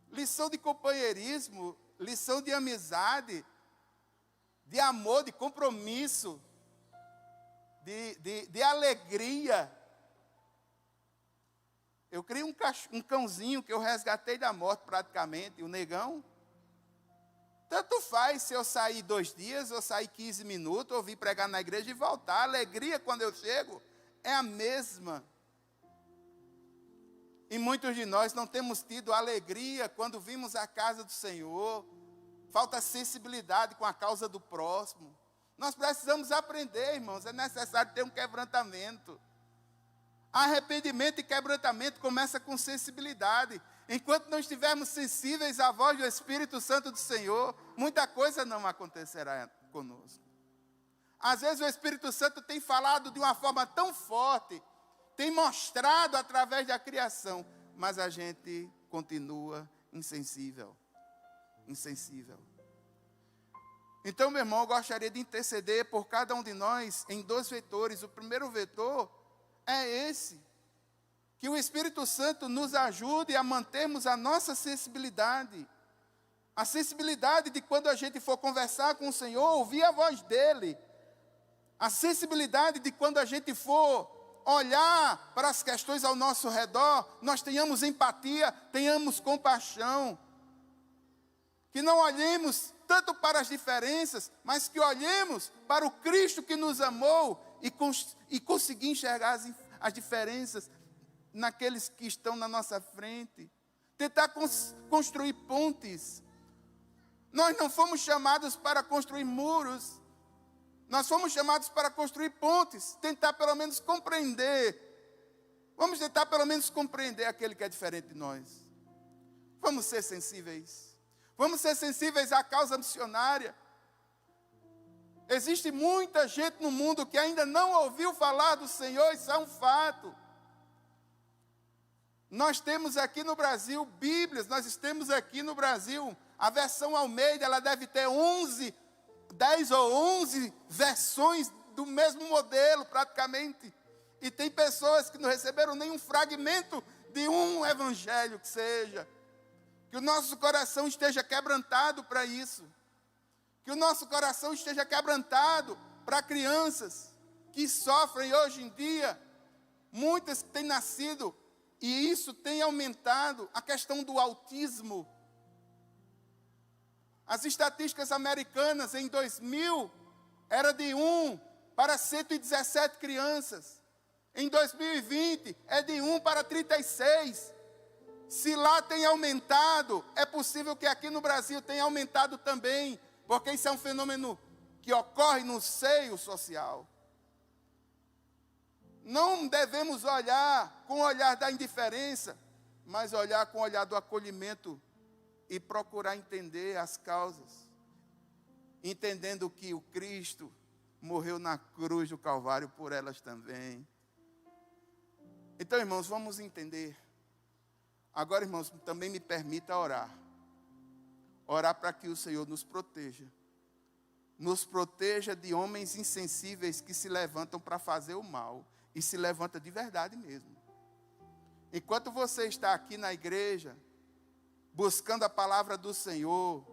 Lição de companheirismo, lição de amizade, de amor, de compromisso, de alegria. Eu criei um cãozinho que eu resgatei da morte praticamente, o negão. Tanto faz se eu sair 2 dias, ou sair 15 minutos, ou vir pregar na igreja e voltar. A alegria quando eu chego é a mesma. E muitos de nós não temos tido alegria quando vimos a casa do Senhor. Falta sensibilidade com a causa do próximo. Nós precisamos aprender, irmãos, é necessário ter um quebrantamento. Arrependimento e quebrantamento começa com sensibilidade. Enquanto não estivermos sensíveis à voz do Espírito Santo do Senhor, muita coisa não acontecerá conosco. Às vezes o Espírito Santo tem falado de uma forma tão forte, tem mostrado através da criação, mas a gente continua insensível. Insensível. Então, meu irmão, eu gostaria de interceder por cada um de nós em 2 vetores. O primeiro vetor é esse. Que o Espírito Santo nos ajude a mantermos a nossa sensibilidade. A sensibilidade de quando a gente for conversar com o Senhor, ouvir a voz dEle. A sensibilidade de quando a gente for olhar para as questões ao nosso redor, nós tenhamos empatia, tenhamos compaixão. Que não olhemos tanto para as diferenças, mas que olhemos para o Cristo que nos amou e conseguir enxergar as diferenças naqueles que estão na nossa frente. Tentar construir pontes. Nós não fomos chamados para construir muros. Nós fomos chamados para construir pontes. Tentar pelo menos compreender. Vamos tentar pelo menos compreender aquele que é diferente de nós. Vamos ser sensíveis. Vamos ser sensíveis à causa missionária. Existe muita gente no mundo que ainda não ouviu falar do Senhor, isso é um fato. Nós temos aqui no Brasil Bíblias, nós temos aqui no Brasil a versão Almeida, ela deve ter 10 ou 11 versões do mesmo modelo praticamente. E tem pessoas que não receberam nenhum fragmento de um evangelho que seja. Que o nosso coração esteja quebrantado para isso. Que o nosso coração esteja quebrantado para crianças que sofrem hoje em dia. Muitas que têm nascido, e isso tem aumentado a questão do autismo. As estatísticas americanas em 2000 era de 1 para 117 crianças. Em 2020 é de 1 para 36. Se lá tem aumentado, é possível que aqui no Brasil tenha aumentado também, porque isso é um fenômeno que ocorre no seio social. Não devemos olhar com o olhar da indiferença, mas olhar com o olhar do acolhimento e procurar entender as causas, entendendo que o Cristo morreu na cruz do Calvário por elas também. Então, irmãos, vamos entender. Agora, irmãos, também me permita orar. Orar para que o Senhor nos proteja. Nos proteja de homens insensíveis que se levantam para fazer o mal. E se levanta de verdade mesmo. Enquanto você está aqui na igreja, buscando a palavra do Senhor,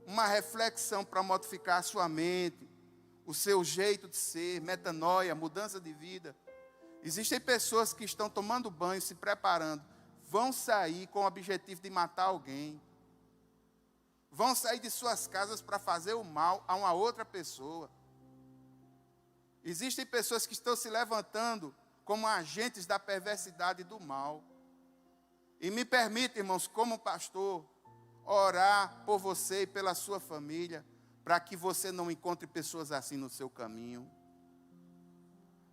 uma reflexão para modificar a sua mente, o seu jeito de ser, metanoia, mudança de vida. Existem pessoas que estão tomando banho, se preparando, vão sair com o objetivo de matar alguém. Vão sair de suas casas para fazer o mal a uma outra pessoa. Existem pessoas que estão se levantando como agentes da perversidade e do mal. E me permita, irmãos, como pastor, orar por você e pela sua família, para que você não encontre pessoas assim no seu caminho.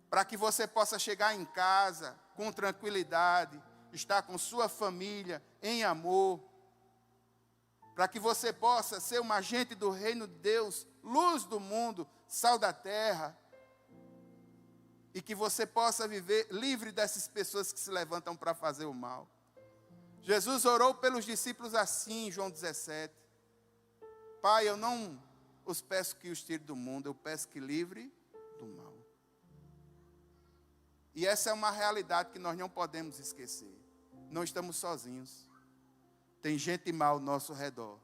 Para que você possa chegar em casa com tranquilidade, estar com sua família em amor. Para que você possa ser um agente do reino de Deus, luz do mundo, sal da terra. E que você possa viver livre dessas pessoas que se levantam para fazer o mal. Jesus orou pelos discípulos assim, em João 17. Pai, eu não os peço que os tire do mundo, eu peço que livre do mal. E essa é uma realidade que nós não podemos esquecer. Não estamos sozinhos. Tem gente mal ao nosso redor,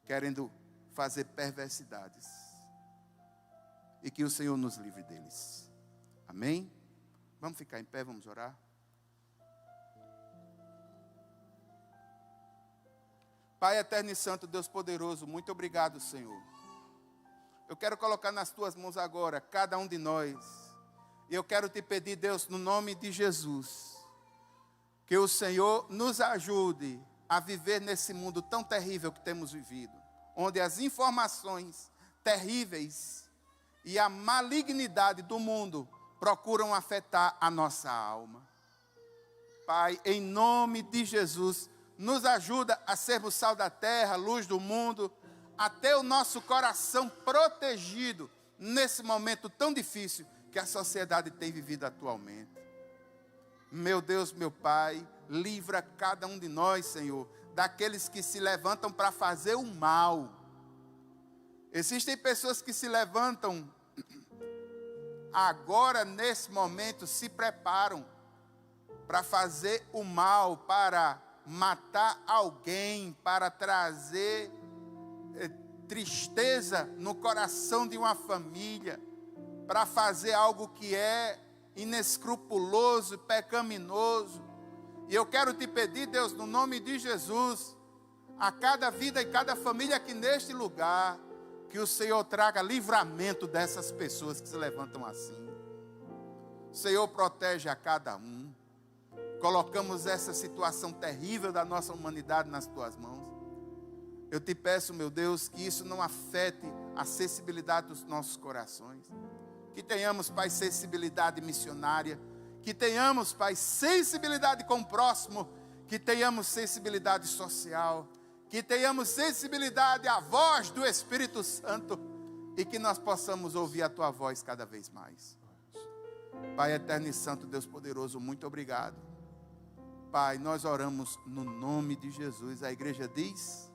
querendo fazer perversidades. E que o Senhor nos livre deles. Amém? Vamos ficar em pé, vamos orar. Pai eterno e santo, Deus poderoso, muito obrigado, Senhor. Eu quero colocar nas tuas mãos agora, cada um de nós. E eu quero te pedir, Deus, no nome de Jesus, que o Senhor nos ajude a viver nesse mundo tão terrível que temos vivido, onde as informações terríveis e a malignidade do mundo procuram afetar a nossa alma. Pai, em nome de Jesus, nos ajuda a sermos sal da terra, luz do mundo, a ter o nosso coração protegido nesse momento tão difícil que a sociedade tem vivido atualmente. Meu Deus, meu Pai, livra cada um de nós, Senhor, daqueles que se levantam para fazer o mal. Existem pessoas que se levantam agora, nesse momento, se preparam para fazer o mal, para matar alguém, para trazer tristeza no coração de uma família, para fazer algo que é inescrupuloso e pecaminoso. E eu quero te pedir, Deus, no nome de Jesus, a cada vida e cada família aqui neste lugar, que o Senhor traga livramento dessas pessoas que se levantam assim. O Senhor protege a cada um. Colocamos essa situação terrível da nossa humanidade nas tuas mãos. Eu te peço, meu Deus, que isso não afete a sensibilidade dos nossos corações. Que tenhamos, Pai, sensibilidade missionária. Que tenhamos, Pai, sensibilidade com o próximo. Que tenhamos sensibilidade social. Que tenhamos sensibilidade à voz do Espírito Santo. E que nós possamos ouvir a tua voz cada vez mais. Pai eterno e santo, Deus poderoso, muito obrigado. Pai, nós oramos no nome de Jesus. A igreja diz...